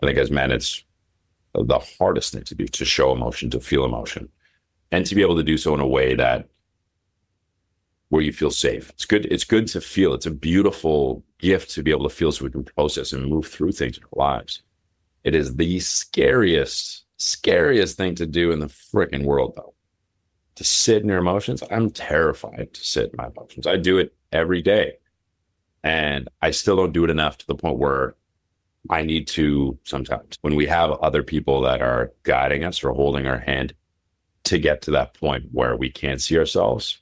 I think as men, it's the hardest thing to do, to show emotion, to feel emotion, and to be able to do so in a way that where you feel safe. It's good. It's good to feel. It's a beautiful gift to be able to feel so we can process and move through things in our lives. It is the scariest thing to do in the freaking world, though. To sit in your emotions. I'm terrified to sit in my emotions. I do it every day. And I still don't do it enough to the point where I need to sometimes. When we have other people that are guiding us or holding our hand to get to that point where we can't see ourselves,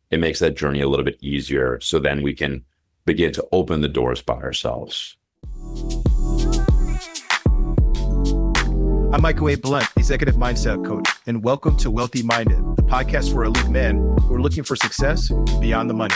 it makes that journey a little bit easier. So then we can begin to open the doors by ourselves. I'm Michael A. Blunt, Executive Mindset Coach, and welcome to Wealthy Minded, the podcast for elite men who are looking for success beyond the money.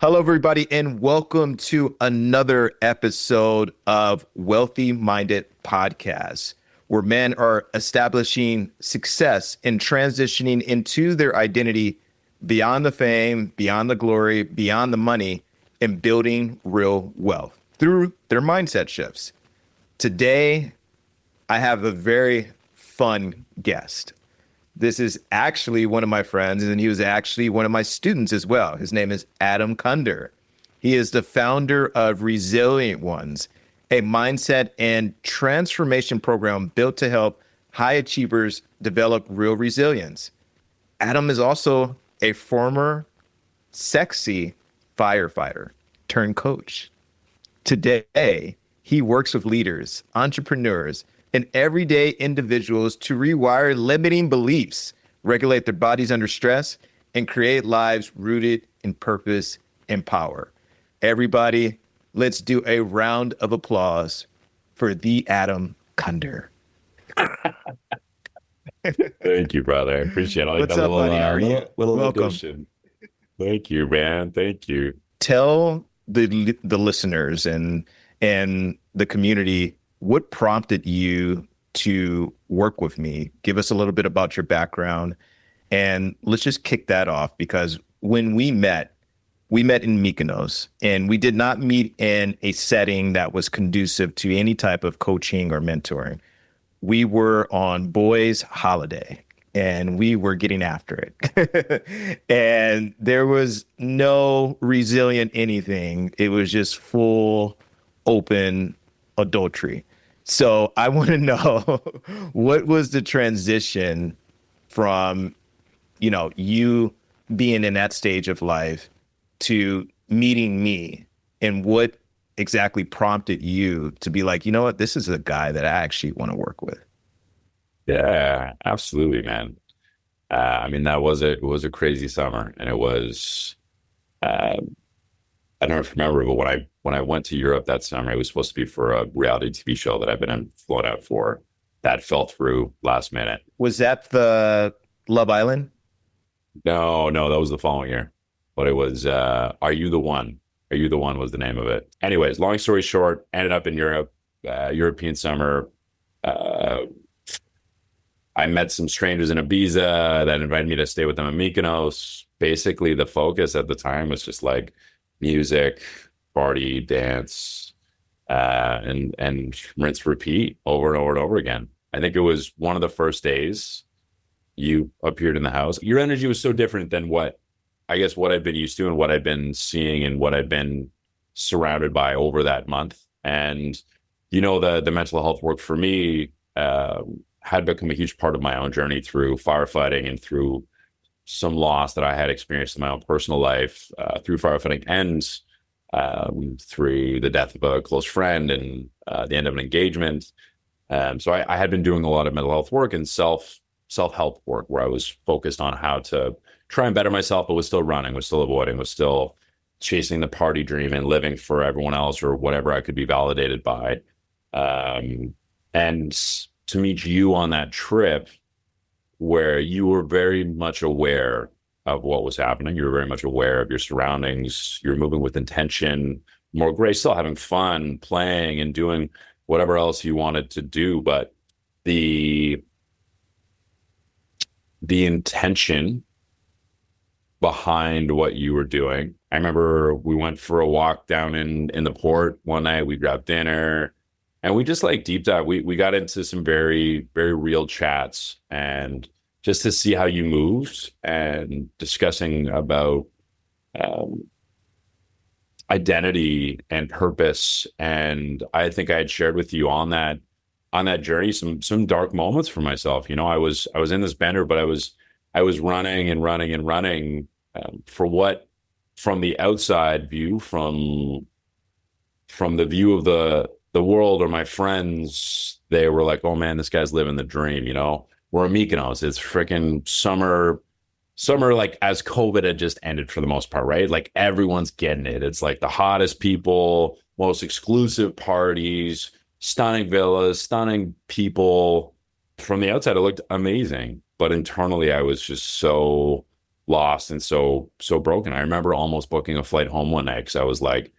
Hello, everybody, and welcome to another episode of Wealthy Minded Podcast, where men are establishing success and transitioning into their identity beyond the fame, beyond the glory, beyond the money, and building real wealth through their mindset shifts. Today, I have a very fun guest. This is actually one of my friends, and he was actually one of my students as well. His name is Adam Kunder. He is the founder of Resilient Ones, a mindset and transformation program built to help high achievers develop real resilience. Adam is also a former sexy firefighter turned coach. Today, he works with leaders, entrepreneurs, and everyday individuals to rewire limiting beliefs, regulate their bodies under stress, and create lives rooted in purpose and power. Everybody, let's do a round of applause for the Adam Kunder. Thank you, brother. I appreciate it. What's up, buddy? Little Welcome. addition. Thank you, man. Thank you. Tell the listeners and the community what prompted you to work with me. Give us a little bit about your background, and let's just kick that off, because when we met in Mykonos, and we did not meet in a setting that was conducive to any type of coaching or mentoring. We were on boys' holiday, and we were getting after it. And there was no resilient anything. It was just full open adultery. So I want to know, what was the transition from, you being in that stage of life to meeting me, and what exactly prompted you to be like, you know what, this is a guy that I actually want to work with? Yeah, absolutely, man. That was it was a crazy summer, and it was, I don't know if you remember, but when I went to Europe that summer, it was supposed to be for a reality TV show that I've been flown out for. That fell through last minute. Was that the Love Island? No, that was the following year. But it was, Are You the One? Are You the One was the name of it. Anyways, long story short, ended up in Europe, European summer. I met some strangers in Ibiza that invited me to stay with them in Mykonos. Basically, the focus at the time was just like music, party, dance, and rinse, repeat over and over and over again. I think it was one of the first days you appeared in the house. Your energy was so different than what I'd been used to and what I'd been seeing and what I'd been surrounded by over that month. And, the mental health work for me had become a huge part of my own journey through firefighting and through some loss that I had experienced in my own personal life, through firefighting and through the death of a close friend and the end of an engagement. So I had been doing a lot of mental health work and self-help work, where I was focused on how to try and better myself, but was still running, was still avoiding, was still chasing the party dream and living for everyone else or whatever I could be validated by. And to meet you on that trip, where you were very much aware of what was happening, you were very much aware of your surroundings, you're moving with intention, more grace, still having fun, playing and doing whatever else you wanted to do, but the intention behind what you were doing I remember we went for a walk down in the port one night. We grabbed dinner and we just like deep dive. We got into some very, very real chats and just to see how you moved and discussing about um, identity and purpose. And I think I had shared with you on that journey some dark moments for myself. I was in this bender, but I was running and running and running for what from the outside view, from the view of the world or my friends, they were like, "Oh man, this guy's living the dream." We're in Mykonos. It's freaking summer, like as COVID had just ended for the most part, right? Like everyone's getting it. It's like the hottest people, most exclusive parties, stunning villas, stunning people. From the outside, it looked amazing, but internally, I was just so lost and so broken. I remember almost booking a flight home one night because I was like,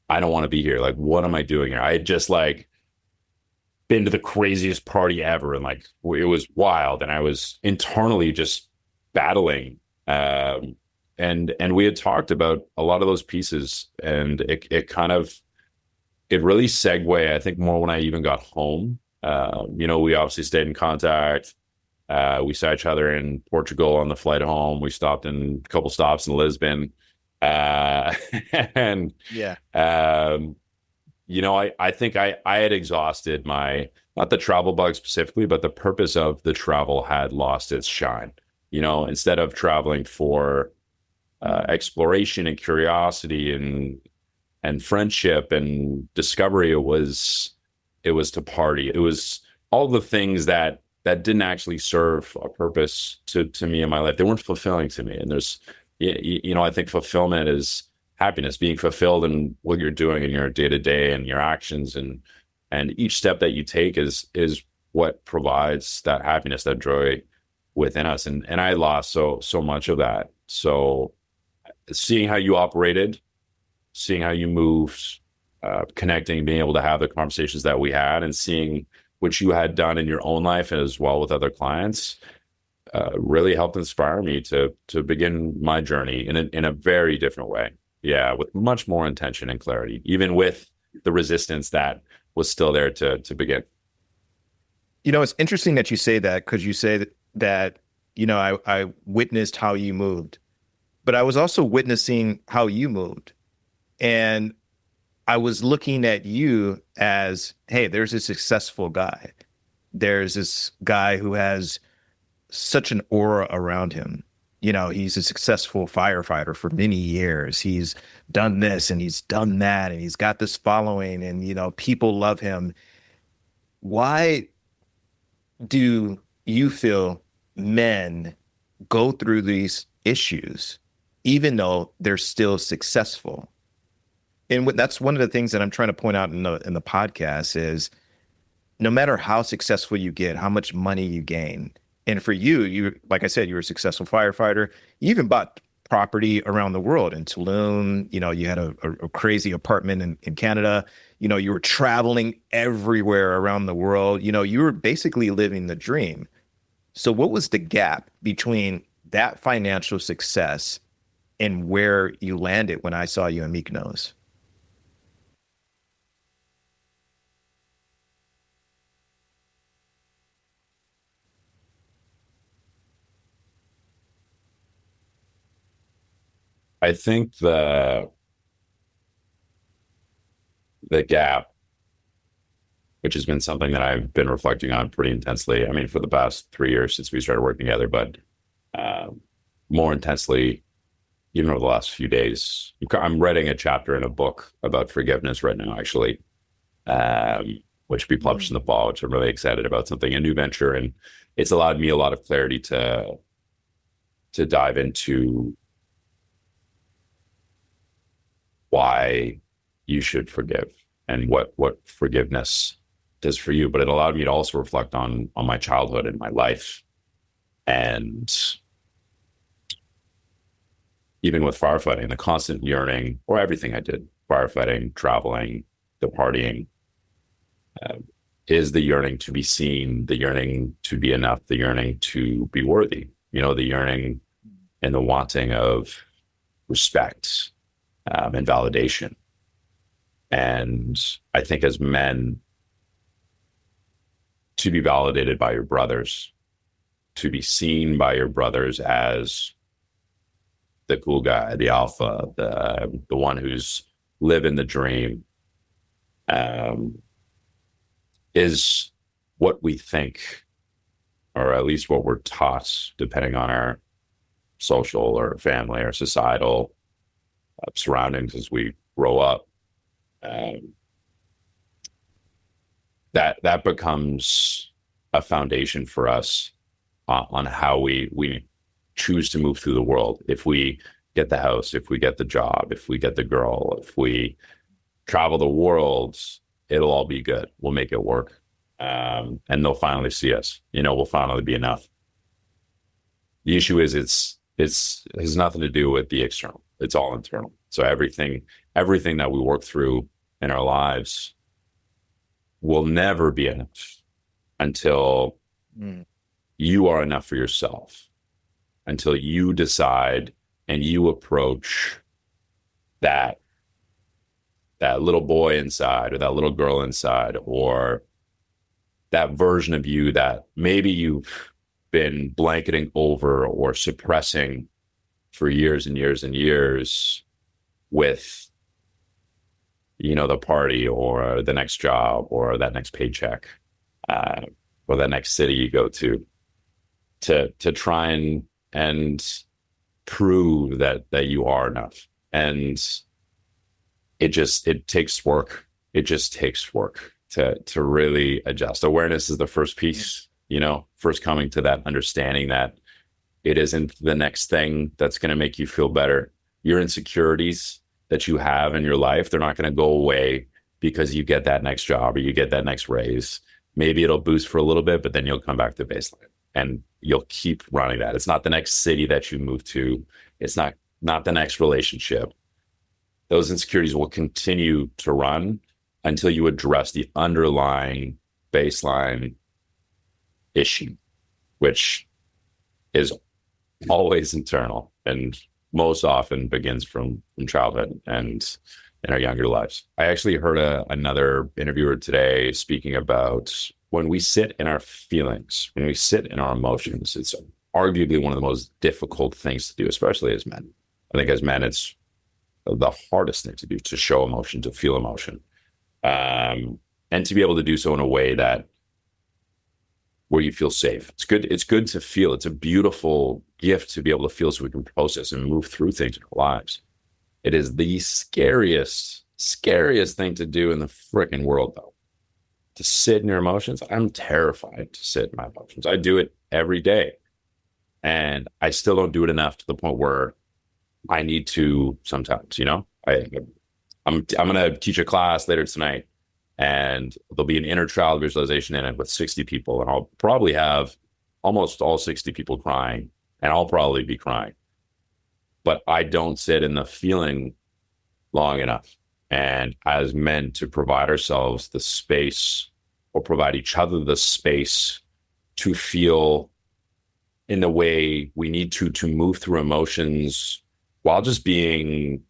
I don't want to be here. Like, what am I doing here? I had just like been to the craziest party ever, and like it was wild, and I was internally just battling. And we had talked about a lot of those pieces, and it really segued, I think, more when I even got home. We obviously stayed in contact. We saw each other in Portugal on the flight home. We stopped in a couple stops in Lisbon. Uh, and, Yeah. I think I had exhausted not the travel bug specifically, but the purpose of the travel had lost its shine. Instead of traveling for exploration and curiosity and friendship and discovery, it was to party. It was all the things that didn't actually serve a purpose to me in my life. They weren't fulfilling to me. And I think fulfillment is happiness, being fulfilled in what you're doing in your day to day and your actions, and each step that you take is what provides that happiness, that joy within us. And I lost so much of that. So seeing how you operated, seeing how you moved, connecting, being able to have the conversations that we had, and seeing what you had done in your own life as well with other clients, really helped inspire me to begin my journey in a very different way. Yeah, with much more intention and clarity, even with the resistance that was still there to begin. It's interesting that you say that, because you say that I witnessed how you moved, but I was also witnessing how you moved. And I was looking at you as, hey, there's a successful guy. There's this guy who has such an aura around him. He's a successful firefighter for many years. He's done this and he's done that, and he's got this following, and, people love him. Why do you feel men go through these issues, even though they're still successful? And that's one of the things that I'm trying to point out in the podcast is, no matter how successful you get, how much money you gain, and for you, like I said, you were a successful firefighter. You even bought property around the world in Tulum. You had a crazy apartment in Canada. You were traveling everywhere around the world. You were basically living the dream. So what was the gap between that financial success and where you landed when I saw you in Mykonos? I think the gap, which has been something that I've been reflecting on pretty intensely. I mean, for the past 3 years since we started working together, but uh, more intensely, even over the last few days. I'm writing a chapter in a book about forgiveness right now, actually, which will be published in the fall, which I'm really excited about. A new venture, and it's allowed me a lot of clarity to dive into why you should forgive and what forgiveness does for you. But it allowed me to also reflect on my childhood and my life. And even with firefighting, the constant yearning, or everything I did, firefighting, traveling, the partying, uh, is the yearning to be seen, the yearning to be enough, the yearning to be worthy, the yearning and the wanting of respect, and validation. And I think as men, to be validated by your brothers, to be seen by your brothers as the cool guy, the alpha, the one who's living the dream, um, is what we think, or at least what we're taught, depending on our social or family or societal surroundings as we grow up. Um, that becomes a foundation for us on how we choose to move through the world. If we get the house, if we get the job, if we get the girl, if we travel the world, it'll all be good. We'll make it work. And they'll finally see us. We'll finally be enough. The issue is it has nothing to do with the external. It's all internal. So everything that we work through in our lives will never be enough until you are enough for yourself, until you decide and you approach that little boy inside or that little girl inside, or that version of you that maybe you've been blanketing over or suppressing for years and years and years with the party or the next job or that next paycheck, or that next city you go to try and prove that you are enough. And it takes work. It just takes work to really adjust. Awareness is the first piece, first coming to that understanding that it isn't the next thing that's going to make you feel better. Your insecurities that you have in your life, they're not going to go away because you get that next job or you get that next raise. Maybe it'll boost for a little bit, but then you'll come back to baseline and you'll keep running that. It's not the next city that you move to. It's not the next relationship. Those insecurities will continue to run until you address the underlying baseline issue, which is always internal and most often begins from childhood and in our younger lives. I actually heard another interviewer today speaking about when we sit in our feelings, when we sit in our emotions, it's arguably one of the most difficult things to do, especially as men. I think as men, it's the hardest thing to do, to show emotion, to feel emotion, and to be able to do so in a way that where you feel safe. It's good. It's good to feel. It's a beautiful gift to be able to feel so we can process and move through things in our lives. It is the scariest thing to do in the freaking world, though. To sit in your emotions. I'm terrified to sit in my emotions. I do it every day. And I still don't do it enough to the point where I need to sometimes, I'm going to teach a class later tonight, and there'll be an inner child visualization in it with 60 people. And I'll probably have almost all 60 people crying, and I'll probably be crying. But I don't sit in the feeling long enough. And as men, to provide ourselves the space, or provide each other the space to feel in the way we need to move through emotions while just being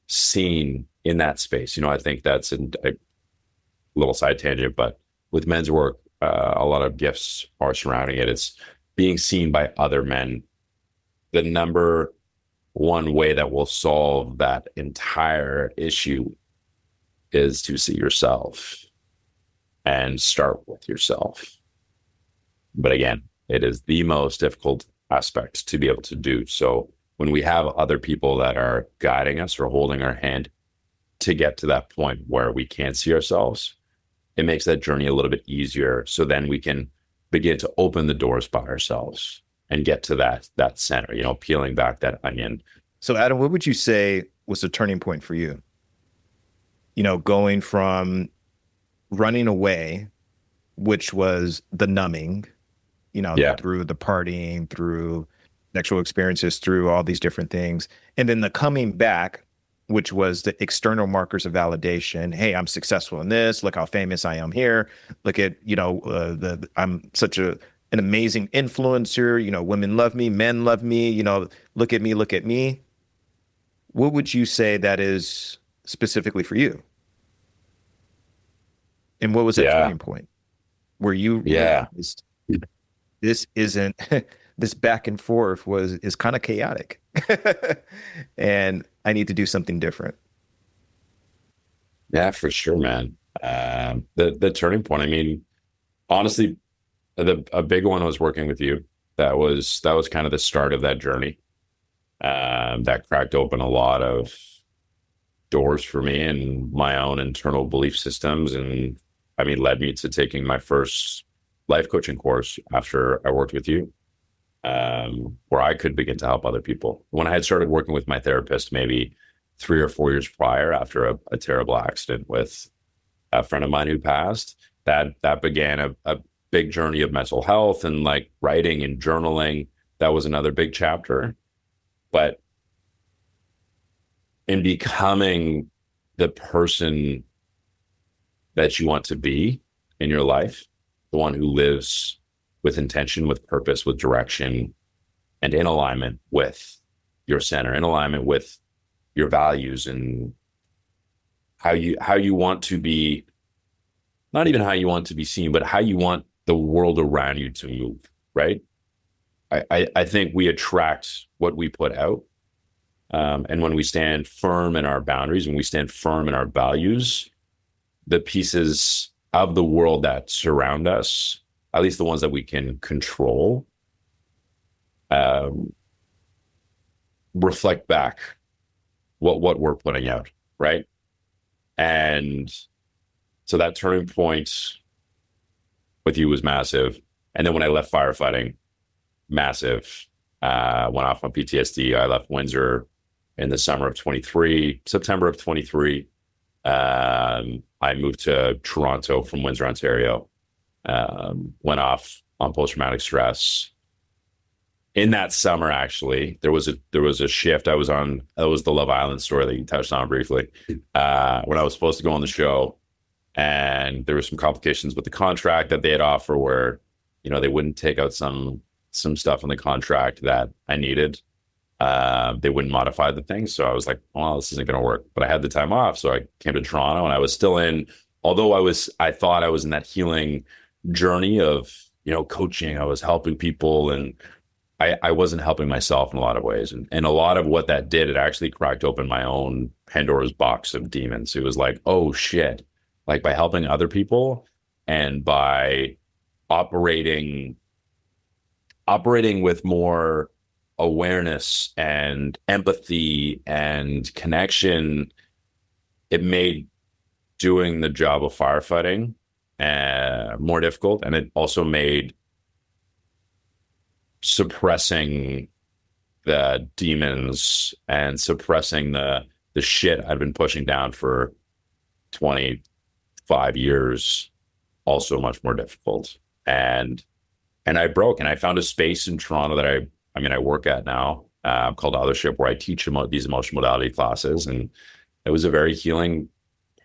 seen in that space. I think that's a little side tangent, but with men's work, a lot of gifts are surrounding it. It's being seen by other men. The number one way that will solve that entire issue is to see yourself and start with yourself. But again, it is the most difficult aspect to be able to do. So when we have other people that are guiding us or holding our hand to get to that point where we can't see ourselves, it makes that journey a little bit easier. So then we can begin to open the doors by ourselves and get to that center, peeling back that onion. So Adam, what would you say was the turning point for you? Going from running away, which was the numbing, through the partying, through sexual experiences, through all these different things. And then the coming back, which was the external markers of validation. Hey, I'm successful in this. Look how famous I am here. Look at, I'm such an amazing influencer. Women love me, men love me. Look at me, look at me. what would you say that is specifically for you? And what was that Yeah. turning point where you Yeah. realized this isn't this back and forth is kind of chaotic and I need to do something different? Yeah, for sure, man. The turning point. I mean, honestly, a big one was working with you. That was kind of the start of that journey. That cracked open a lot of doors for me and my own internal belief systems, and I mean, led me to taking my first life coaching course after I worked with you, where I could begin to help other people. When I had started working with my therapist, maybe 3 or 4 years prior, after a terrible accident with a friend of mine who passed, that began a big journey of mental health and like writing and journaling. That was another big chapter. But in becoming the person that you want to be in your life, the one who lives with intention, with purpose, with direction, and in alignment with your center, in alignment with your values and how you want to be, not even how you want to be seen, but how you want the world around you to move, right? I think we attract what we put out. And when we stand firm in our boundaries, when we stand firm in our values, the pieces of the world that surround us, at least the ones that we can control, um, reflect back what we're putting out, right? And so that turning point with you was massive. And then when I left firefighting, massive. Went off on PTSD. I left Windsor in the summer of 23, September of 23. I moved to Toronto from Windsor, Ontario. Went off on post-traumatic stress. In that summer, actually, there was a shift. I was on, that was the Love Island story that you touched on briefly. When I was supposed to go on the show, and there were some complications with the contract that they had offered where, they wouldn't take out some stuff in the contract that I needed. They wouldn't modify the thing. So I was like, well, this isn't going to work. But I had the time off. So I came to Toronto and I was still although I thought I was in that healing journey of, coaching, I was helping people, and I wasn't helping myself in a lot of ways. And a lot of what that did, it actually cracked open my own Pandora's box of demons. It was like, oh shit, like by helping other people and by operating with more awareness and empathy and connection, it made doing the job of firefighting more difficult. And it also made suppressing the demons and suppressing the shit I'd been pushing down for 25 years also much more difficult. And I broke, and I found a space in Toronto that I work at now, called Othership, where I teach these emotional modality classes. And it was a very healing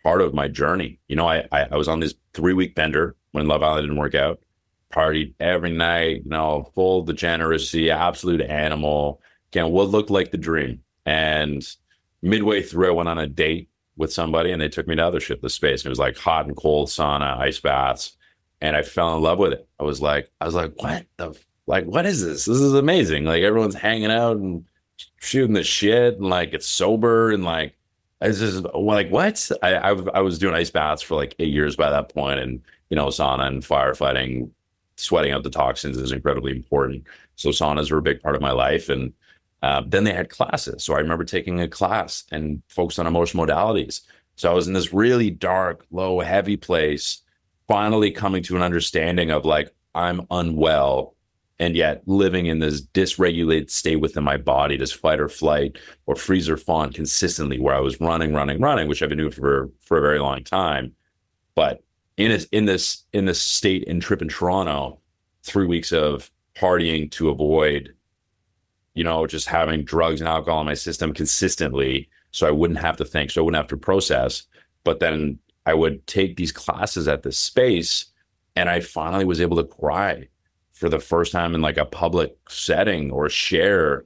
part of my journey. I was on this 3-week bender when Love Island didn't work out, partied every night, full degeneracy, absolute animal, again, what looked like the dream. And midway through, I went on a date with somebody and they took me to Othership, the space. And it was like hot and cold sauna, ice baths. And I fell in love with it. I was like, what is this? This is amazing. Like everyone's hanging out and shooting the shit, and like it's sober, and like it's just like what? I was doing ice baths for like 8 years by that point, and sauna and firefighting, sweating out the toxins is incredibly important. So saunas were a big part of my life, and then they had classes. So I remember taking a class and focused on emotional modalities. So I was in this really dark, low, heavy place, finally coming to an understanding of like, I'm unwell and yet living in this dysregulated state within my body, this fight or flight or freeze or fawn consistently, where I was running, which I've been doing for a very long time. But in this state and trip in Toronto, 3 weeks of partying to avoid, just having drugs and alcohol in my system consistently, so I wouldn't have to think, so I wouldn't have to process. But then I would take these classes at this space, and I finally was able to cry for the first time in like a public setting or share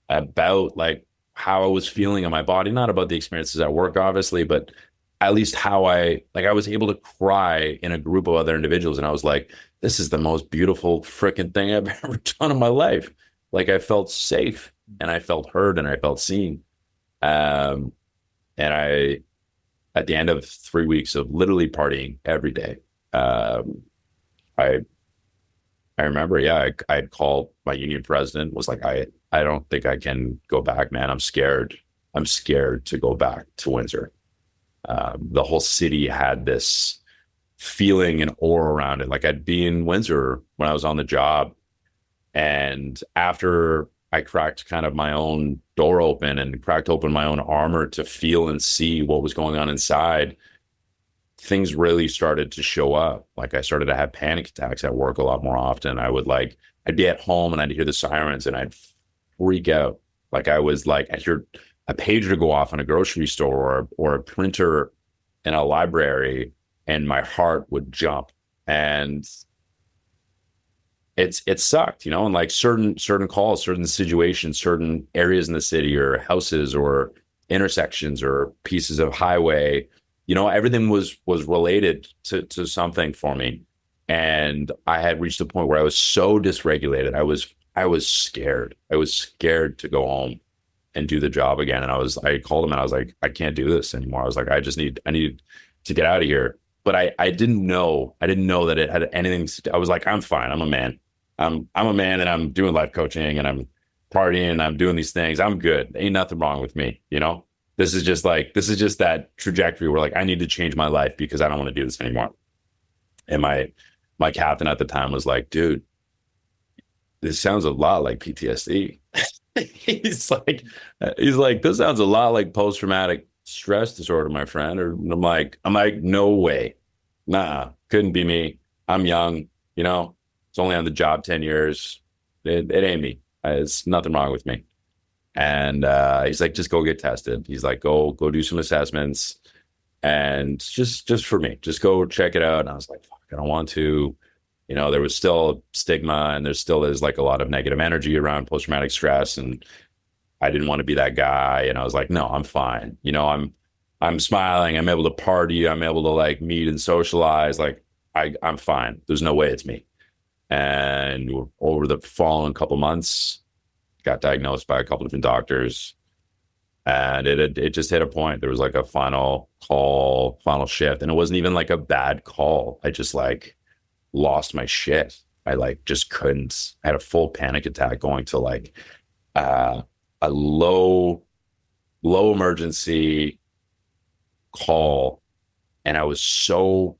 about like how I was feeling in my body, not about the experiences at work, obviously, but at least how I was able to cry in a group of other individuals. And I was like, this is the most beautiful freaking thing I've ever done in my life. Like I felt safe and I felt heard and I felt seen. Um, and at the end of 3 weeks of literally partying every day, um, I I remember, yeah, I had called my union president, was like, I don't think I can go back, man. I'm scared. I'm scared to go back to Windsor. The whole city had this feeling and aura around it. Like I'd be in Windsor when I was on the job. And after I cracked kind of my own door open and cracked open my own armor to feel and see what was going on inside, things really started to show up. Like I started to have panic attacks at work a lot more often. I'd be at home and I'd hear the sirens and I'd freak out. Like I was like, I'd hear a pager go off in a grocery store or a printer in a library and my heart would jump. And it sucked, and like certain calls, certain situations, certain areas in the city or houses or intersections or pieces of highway, everything was related to something for me. And I had reached a point where I was so dysregulated. I was scared. I was scared to go home and do the job again. And I called him and I was like, I can't do this anymore. I was like, I need to get out of here. But I didn't know that it had anything. I was like, I'm fine. I'm a man. I'm a man and I'm doing life coaching and I'm partying and I'm doing these things. I'm good. Ain't nothing wrong with me. This is just that trajectory where like, I need to change my life because I don't want to do this anymore. And my captain at the time was like, dude, this sounds a lot like PTSD. he's like, this sounds a lot like post-traumatic stress disorder, my friend. Or I'm like, no way. Nah, couldn't be me. I'm young, it's only on the job 10 years. It ain't me. It's nothing wrong with me. And he's like, just go get tested. He's like, go do some assessments and just for me, just go check it out. And I was like, fuck, I don't want to. There was still stigma and there still is like a lot of negative energy around post-traumatic stress. And I didn't want to be that guy. And I was like, no, I'm fine. I'm smiling. I'm able to party. I'm able to like meet and socialize. Like I'm fine. There's no way it's me. And over the following couple months, got diagnosed by a couple different doctors. And it just hit a point. There was like a final shift. And it wasn't even like a bad call. I just like lost my shit. I like just couldn't. I had a full panic attack going to like a low emergency call. And I was so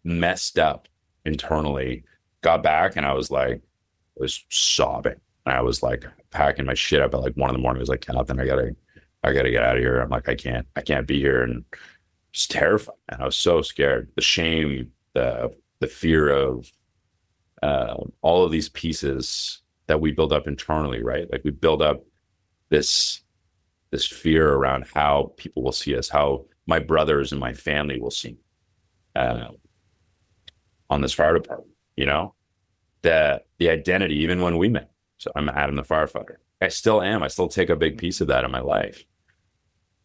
messed up internally. Got back and I was sobbing. And I was like packing my shit up at like 1 a.m. I was like, Captain, I gotta get out of here. I'm like, I can't be here. And just terrified. And I was so scared. The shame, the fear of all of these pieces that we build up internally, right? Like we build up this fear around how people will see us, how my brothers and my family will see me on this fire department, the identity, even when we met. So I'm Adam the firefighter. I still am. I still take a big piece of that in my life.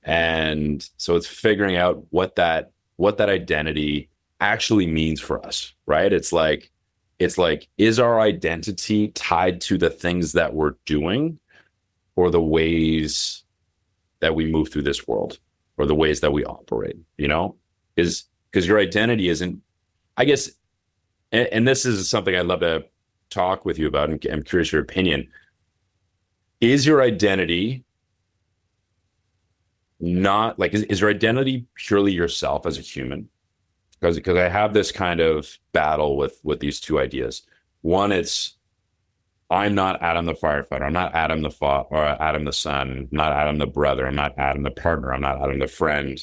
And so it's figuring out what that identity actually means for us, right? It's like, is our identity tied to the things that we're doing or the ways that we move through this world or the ways that we operate, is because your identity isn't, I guess, and this is something I'd love to talk with you about, and I'm curious your opinion. Is your identity not like, is your identity purely yourself as a human? Because I have this kind of battle with these two ideas. One, it's I'm not Adam the firefighter. I'm not Adam the or Adam the son. I'm not Adam the brother. I'm not Adam the partner. I'm not Adam the friend.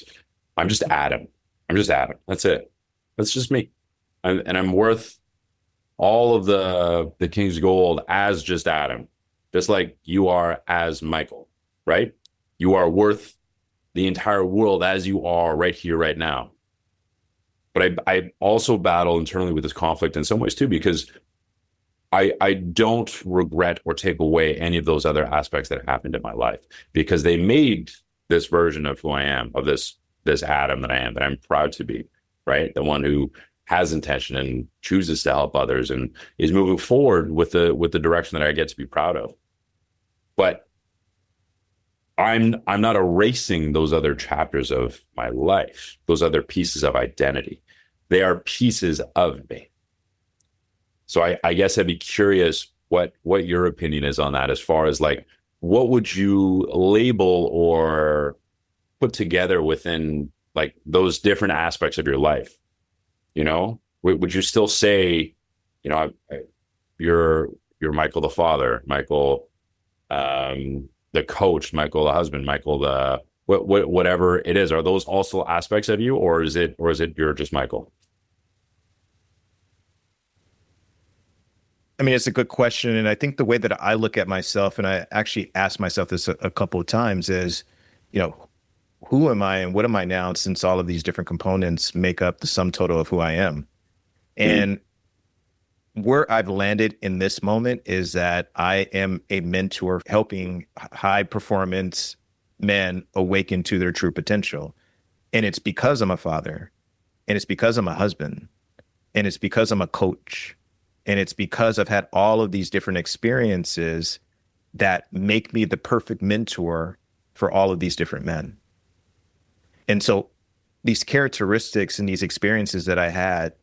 I'm just Adam. I'm just Adam. That's it. That's just me. And I'm worth all of the king's gold as just Adam, just like you are as Michael, right? You are worth the entire world as you are right here, right now. But I also battle internally with this conflict in some ways too, because I don't regret or take away any of those other aspects that happened in my life because they made this version of who I am, of this Adam that I am, that I'm proud to be, right? The one who has intention and chooses to help others and is moving forward with the direction that I get to be proud of. But I'm not erasing those other chapters of my life, those other pieces of identity. They are pieces of me. So I guess I'd be curious what your opinion is on that as far as like what would you label or put together within like those different aspects of your life? You know, would you still say, you know, you're Michael the father, Michael the coach, Michael the husband, Michael the whatever it is? Are those also aspects of you, or is it you're just Michael? I mean, it's a good question. And I think the way that I look at myself, and I actually asked myself this a couple of times, is, you know, who am I and what am I now since all of these different components make up the sum total of who I am? Mm, And where I've landed in this moment is that I am a mentor helping high performance men awaken to their true potential. And it's because I'm a father, and it's because I'm a husband, and it's because I'm a coach, and it's because I've had all of these different experiences that make me the perfect mentor for all of these different men. And so these characteristics and these experiences that I had,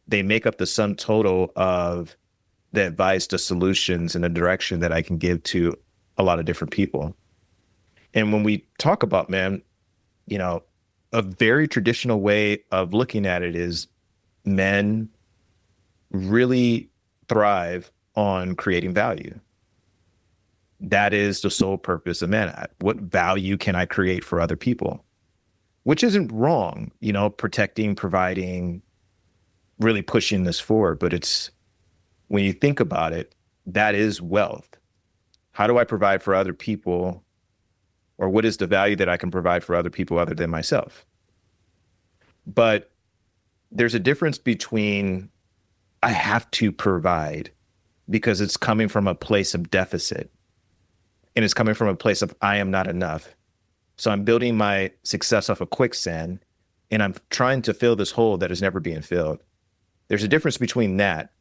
they make up the sum total of the advice, the solutions, and the direction that I can give to a lot of different people. And when we talk about, man, you know, a very traditional way of looking at it is men really thrive on creating value. That is the sole purpose of man. What value can I create for other people? Which isn't wrong, you know, protecting, providing, really pushing this forward. But it's when you think about it, that is wealth. How do I provide for other people? Or what is the value that I can provide for other people other than myself? But there's a difference between I have to provide because it's coming from a place of deficit and it's coming from a place of I am not enough. So I'm building my success off of quicksand and I'm trying to fill this hole that is never being filled. There's a difference between that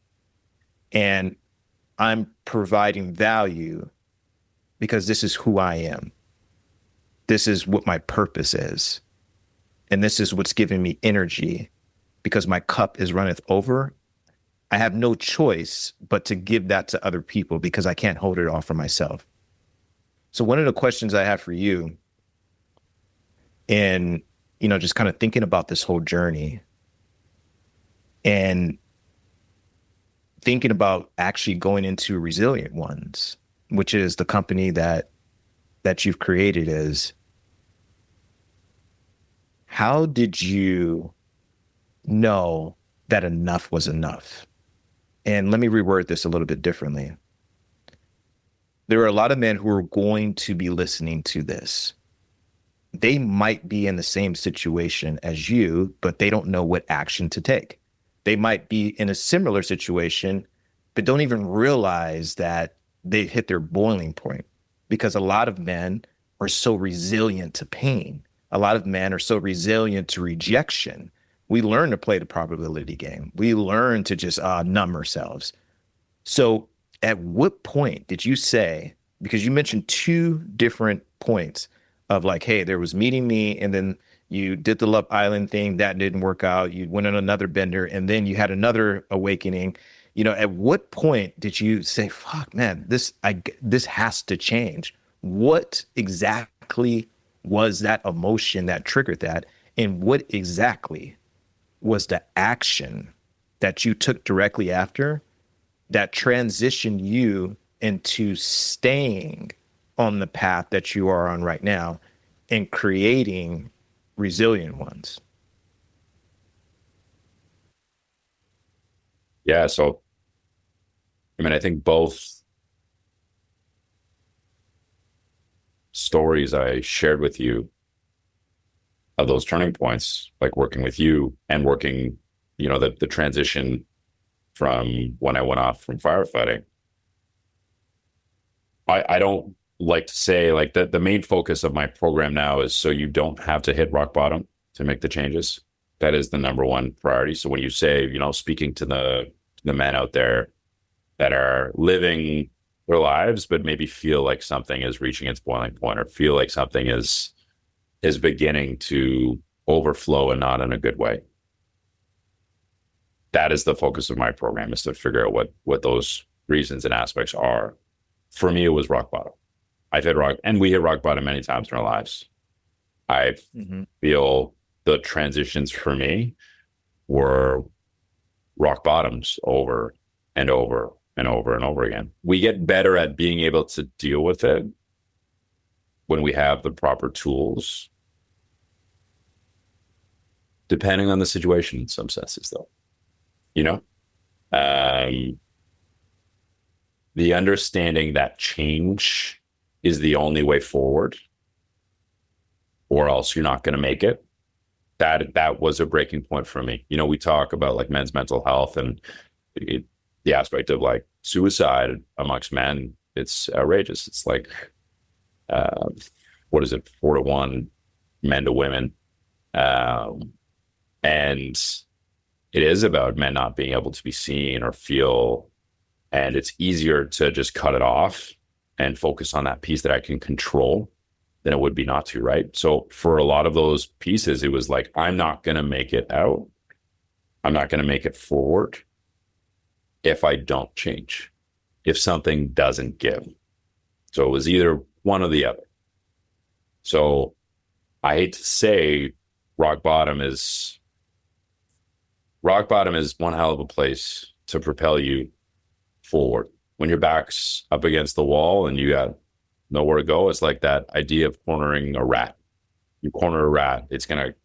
and I'm providing value because this is who I am. This is what my purpose is. And this is what's giving me energy because my cup is runneth over. I have no choice but to give that to other people because I can't hold it all for myself. So one of the questions I have for you and, you know, just kind of thinking about this whole journey and thinking about actually going into Resilient Ones, which is the company that you've created, is how did you know that enough was enough? And let me reword this a little bit differently. There are a lot of men who are going to be listening to this. They might be in the same situation as you, but they don't know what action to take. They might be in a similar situation, but don't even realize that they hit their boiling point because a lot of men are so resilient to pain. A lot of men are so resilient to rejection. We learn to play the probability game. We learn to just numb ourselves. So at what point did you say, because you mentioned two different points of like, hey, there was meeting me and then you did the Love Island thing, that didn't work out. You went on another bender and then you had another awakening. You know, at what point did you say, fuck, man, this has to change? What exactly was that emotion that triggered that? And what exactly was the action that you took directly after that transitioned you into staying on the path that you are on right now and creating Resilient Ones? yeah. So I mean, I think both stories I shared with you of those turning points, like working with you and working, you know, the transition from when I went off from firefighting. I don't like to say like the main focus of my program now is so you don't have to hit rock bottom to make the changes. That is the number one priority. So when you say, speaking to the men out there that are living their lives, but maybe feel like something is reaching its boiling point or feel like something is beginning to overflow and not in a good way. That is the focus of my program, is to figure out what those reasons and aspects are. For me, it was rock bottom. I've hit rock, and we hit rock bottom many times in our lives. I feel the transitions for me were rock bottoms over and over and over and over again. We get better at being able to deal with it when we have the proper tools, depending on the situation in some senses, though. The understanding that change is the only way forward, or else you're not going to make it. That was a breaking point for me. We talk about like men's mental health and the aspect of like suicide amongst men. It's outrageous. It's like, what is it? 4-1 men to women. And it is about men not being able to be seen or feel, and it's easier to just cut it off and focus on that piece that I can control than it would be not to, right? So for a lot of those pieces, it was like, I'm not going to make it out. I'm not going to make it forward if I don't change, if something doesn't give. So it was either one or the other. So I hate to say rock bottom is one hell of a place to propel you forward. When your back's up against the wall and you got nowhere to go, it's like that idea of cornering a rat. You corner a rat, it's going to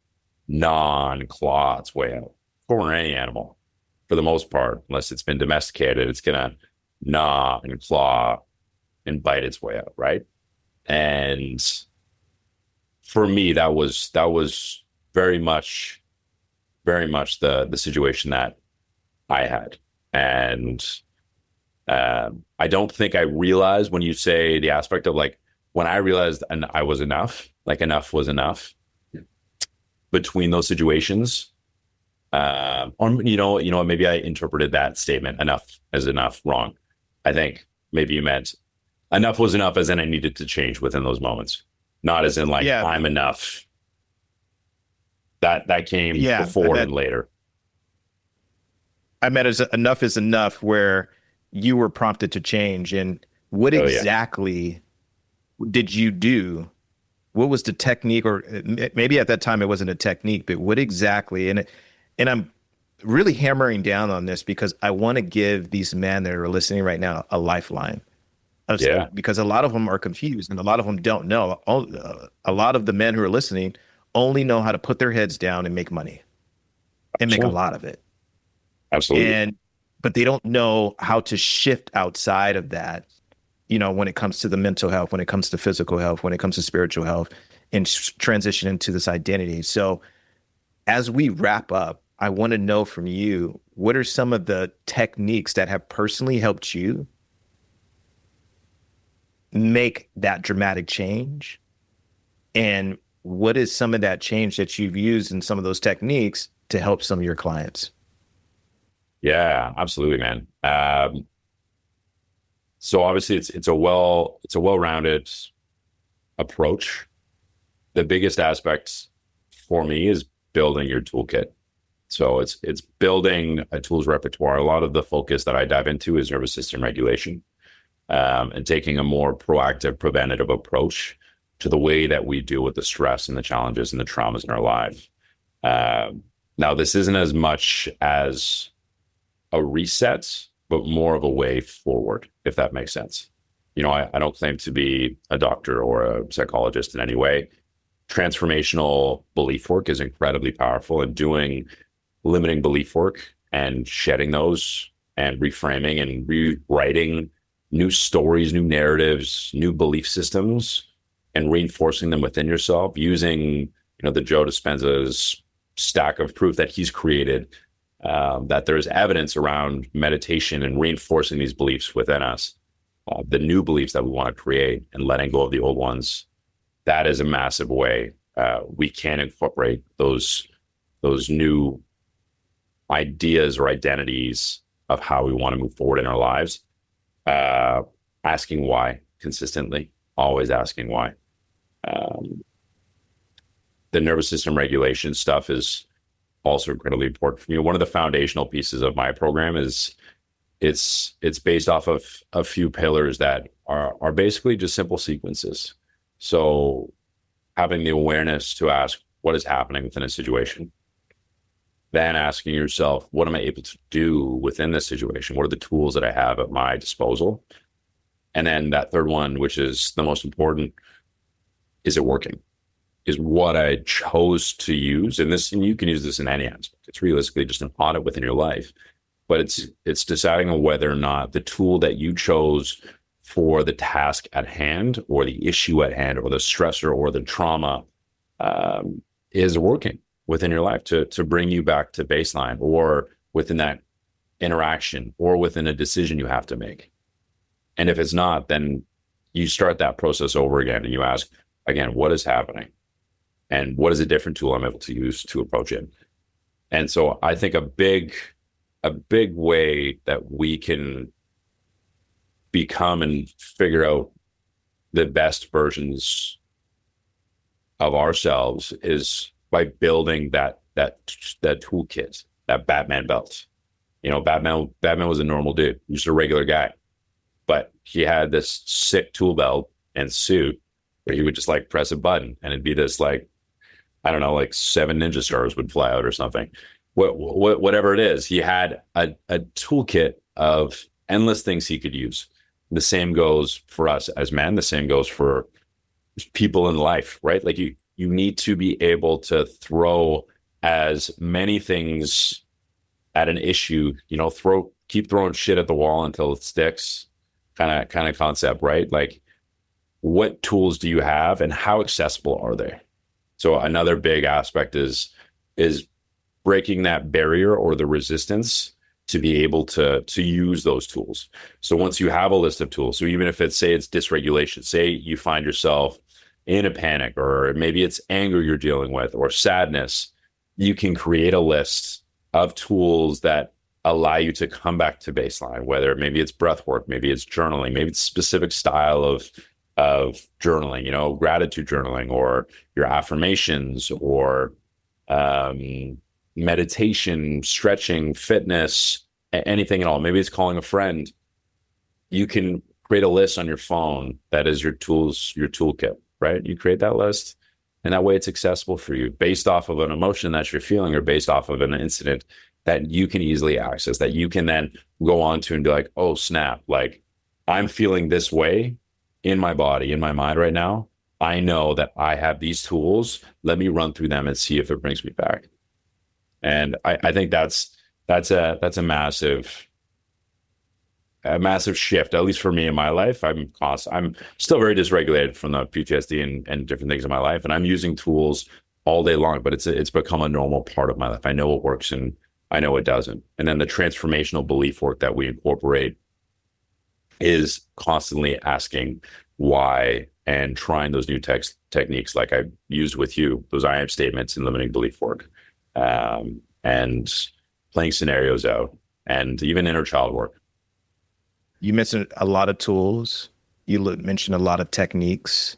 gnaw and claw its way out. Corner any animal, for the most part, unless it's been domesticated, it's going to gnaw and claw and bite its way out, right? And for me, that was very much the situation that I had. And I don't think I realized, when you say the aspect of like, when I realized and I was enough, like enough was enough between those situations. Or maybe I interpreted that statement, enough as enough, wrong. I think maybe you meant enough was enough as in I needed to change within those moments, not as in like, I'm enough. That came before and later. I meant as enough is enough, where you were prompted to change. And what exactly did you do? What was the technique? Or maybe at that time it wasn't a technique, but what exactly? And I'm really hammering down on this because I want to give these men that are listening right now a lifeline. Because a lot of them are confused and a lot of them don't know. A lot of the men who are listening only know how to put their heads down and make money and make a lot of it. Absolutely. But they don't know how to shift outside of that, when it comes to the mental health, when it comes to physical health, when it comes to spiritual health, and transition into this identity. So as we wrap up, I want to know from you, what are some of the techniques that have personally helped you make that dramatic change? And what is some of that change that you've used in some of those techniques to help some of your clients? Yeah, absolutely, man. So obviously it's a well-rounded approach. The biggest aspect for me is building your toolkit. So it's building a tools repertoire. A lot of the focus that I dive into is nervous system regulation, and taking a more proactive, preventative approach to the way that we deal with the stress and the challenges and the traumas in our life. Now, this isn't as much as a reset, but more of a way forward, if that makes sense. I don't claim to be a doctor or a psychologist in any way. Transformational belief work is incredibly powerful, and doing limiting belief work and shedding those and reframing and rewriting new stories, new narratives, new belief systems, and reinforcing them within yourself using, the Joe Dispenza's stack of proof that he's created that there's evidence around meditation and reinforcing these beliefs within us, the new beliefs that we want to create and letting go of the old ones. That is a massive way we can incorporate those new ideas or identities of how we want to move forward in our lives. Asking why consistently, always asking why. The nervous system regulation stuff is also incredibly important for me. One of the foundational pieces of my program is it's based off of a few pillars that are basically just simple sequences. So having the awareness to ask what is happening within a situation, then asking yourself, what am I able to do within this situation? What are the tools that I have at my disposal? And then that third one, which is the most important, is it working? Is what I chose to use, and you can use this in any aspect. It's realistically just an audit within your life, but it's deciding on whether or not the tool that you chose for the task at hand, or the issue at hand, or the stressor, or the trauma, is working within your life to bring you back to baseline, or within that interaction, or within a decision you have to make. And if it's not, then you start that process over again, and you ask again, what is happening? And what is a different tool I'm able to use to approach it? And so I think a big way that we can become and figure out the best versions of ourselves is by building that toolkit, that Batman belt. You know, Batman was a normal dude, just a regular guy, but he had this sick tool belt and suit where he would just like press a button and it'd be this like, I don't know, like 7 ninja stars would fly out or something. Whatever it is, he had a toolkit of endless things he could use. The same goes for us as men. The same goes for people in life, right? Like you need to be able to throw as many things at an issue, keep throwing shit at the wall until it sticks kind of concept, right? Like what tools do you have and how accessible are they? So another big aspect is breaking that barrier or the resistance to be able to use those tools. So once you have a list of tools, so even if it's dysregulation, say you find yourself in a panic, or maybe it's anger you're dealing with, or sadness, you can create a list of tools that allow you to come back to baseline, whether maybe it's breath work, maybe it's journaling, maybe it's a specific style of journaling, gratitude journaling, or your affirmations, or meditation, stretching, fitness, anything at all. Maybe it's calling a friend. You can create a list on your phone that is your tools, your toolkit, right? You create that list, and that way it's accessible for you based off of an emotion that you're feeling, or based off of an incident that you can easily access, that you can then go on to and be like, oh, snap, like I'm feeling this way in my body, in my mind right now. I know that I have these tools. Let me run through them and see if it brings me back. And I think that's a massive shift, at least for me in my life. I'm still very dysregulated from the PTSD and different things in my life, and I'm using tools all day long. But it's become a normal part of my life. I know what works and I know it doesn't. And then the transformational belief work that we incorporate is constantly asking why and trying those new techniques like I used with you, those I am statements and limiting belief work, and playing scenarios out, and even inner child work. You mentioned a lot of tools. You mentioned a lot of techniques,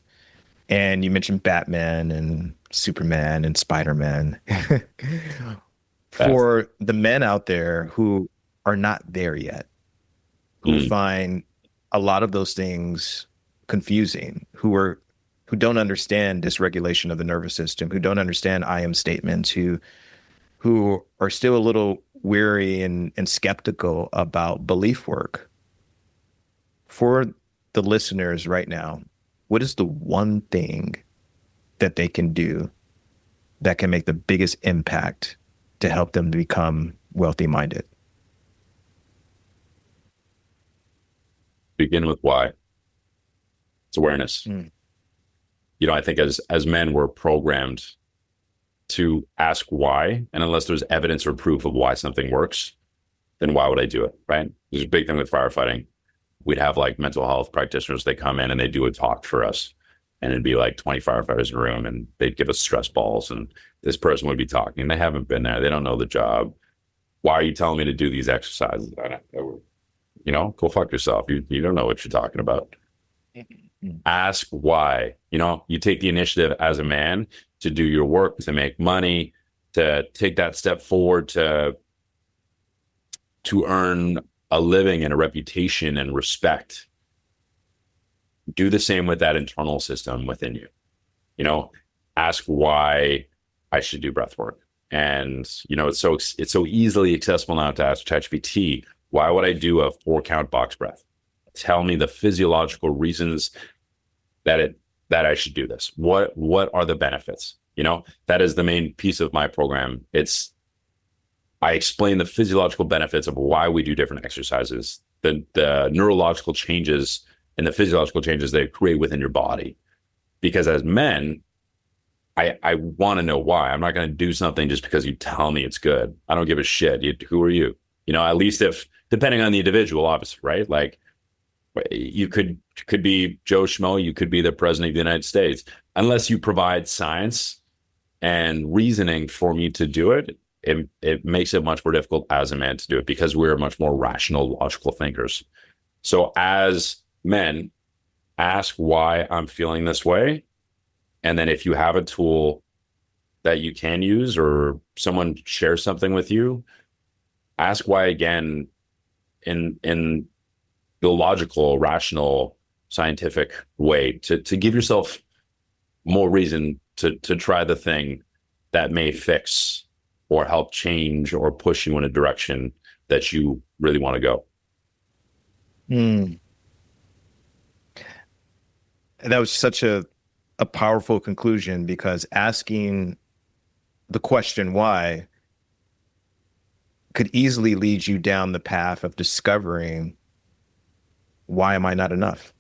and you mentioned Batman and Superman and Spider-Man. For the men out there who are not there yet, who find a lot of those things confusing, who don't understand dysregulation of the nervous system, who don't understand I am statements, who are still a little weary and skeptical about belief work. For the listeners right now, what is the one thing that they can do that can make the biggest impact to help them become wealthy minded? Begin with why. It's awareness. I think as men, we're programmed to ask why. And unless there's evidence or proof of why something works, then why would I do it? Right. There's a big thing with firefighting. We'd have like mental health practitioners, they come in and they do a talk for us. And it'd be like 20 firefighters in a room and they'd give us stress balls. And this person would be talking. They haven't been there. They don't know the job. Why are you telling me to do these exercises? Go fuck yourself. You don't know what you're talking about. Ask why. You take the initiative as a man to do your work, to make money, to take that step forward, to earn a living and a reputation and respect. Do the same with that internal system within you. Ask why I should do breath work. And it's so easily accessible now to ask ChatGPT, why would I do a 4-count box breath? Tell me the physiological reasons that I should do this. What are the benefits? That is the main piece of my program. I explain the physiological benefits of why we do different exercises, the neurological changes and the physiological changes they create within your body. Because as men, I want to know why. I'm not going to do something just because you tell me it's good. I don't give a shit. Who are you? At least if, depending on the individual, obviously, right? Like you could be Joe Schmo, you could be the president of the United States. Unless you provide science and reasoning for me to do it, it makes it much more difficult as a man to do it because we're much more rational, logical thinkers. So as men, ask why I'm feeling this way. And then if you have a tool that you can use or someone shares something with you, ask why again in the logical, rational, scientific way to give yourself more reason to try the thing that may fix or help change or push you in a direction that you really want to go. That was such a powerful conclusion, because asking the question why could easily lead you down the path of discovering, why am I not enough?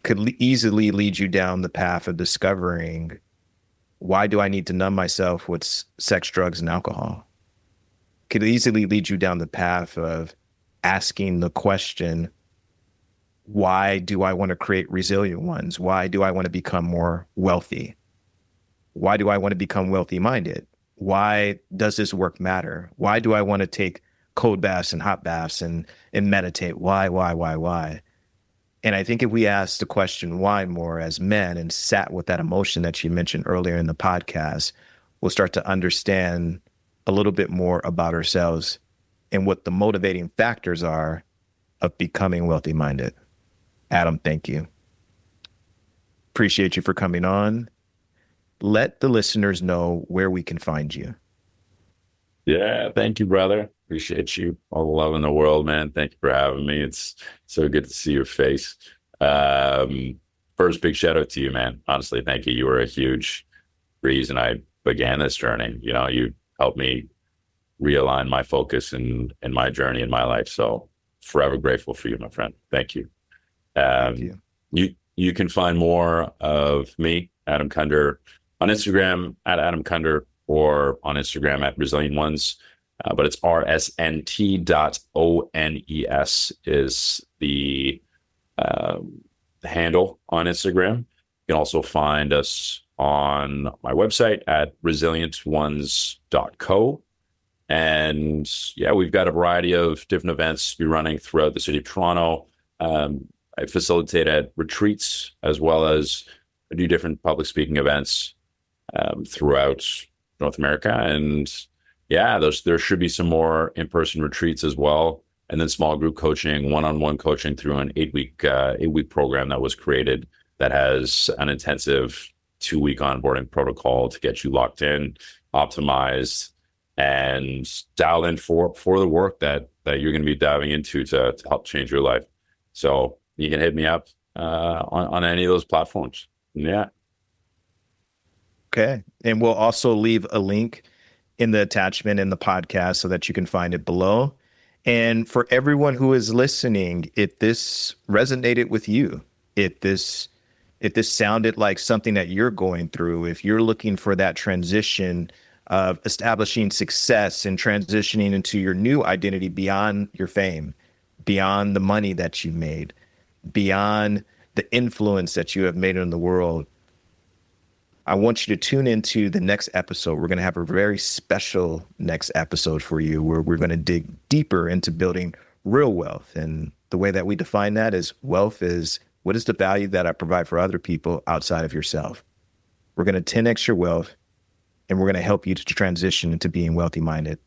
Could easily lead you down the path of discovering, why do I need to numb myself with sex, drugs, and alcohol? Could easily lead you down the path of asking the question, why do I want to create resilient ones? Why do I want to become more wealthy? Why do I want to become wealthy minded? Why does this work matter? Why do I want to take cold baths and hot baths and meditate? Why? And I think if we ask the question why more as men and sat with that emotion that you mentioned earlier in the podcast, we'll start to understand a little bit more about ourselves and what the motivating factors are of becoming wealthy minded. Adam, thank you. Appreciate you for coming on. Let the listeners know where we can find you. Yeah, thank you, brother. Appreciate you. All the love in the world, man. Thank you for having me. It's so good to see your face. First, big shout out to you, man. Honestly, thank you. You were a huge reason I began this journey. You helped me realign my focus and my journey in my life. So forever grateful for you, my friend. Thank you. Thank you. You can find more of me, Adam Kunder, on Instagram at Adam Kunder, or on Instagram at Resilient Ones. But it's rsnt.ones is the handle on Instagram. You can also find us on my website at resilientones.co. And yeah, we've got a variety of different events to be running throughout the city of Toronto. I facilitate at retreats as well as I do different public speaking events throughout North America. And yeah, there should be some more in-person retreats as well. And then small group coaching, one-on-one coaching through an 8-week program that was created that has an intensive 2-week onboarding protocol to get you locked in, optimized, and dial in for the work that you're going to be diving into to help change your life. So you can hit me up on any of those platforms. Yeah. Okay. And we'll also leave a link in the attachment in the podcast so that you can find it below. And for everyone who is listening, if this resonated with you, if this if this sounded like something that you're going through, if you're looking for that transition of establishing success and transitioning into your new identity beyond your fame, beyond the money that you've made, beyond the influence that you have made in the world, I want you to tune into the next episode. We're going to have a very special next episode for you where we're going to dig deeper into building real wealth. And the way that we define that is wealth is what is the value that I provide for other people outside of yourself? We're going to 10x your wealth, and we're going to help you to transition into being wealthy minded.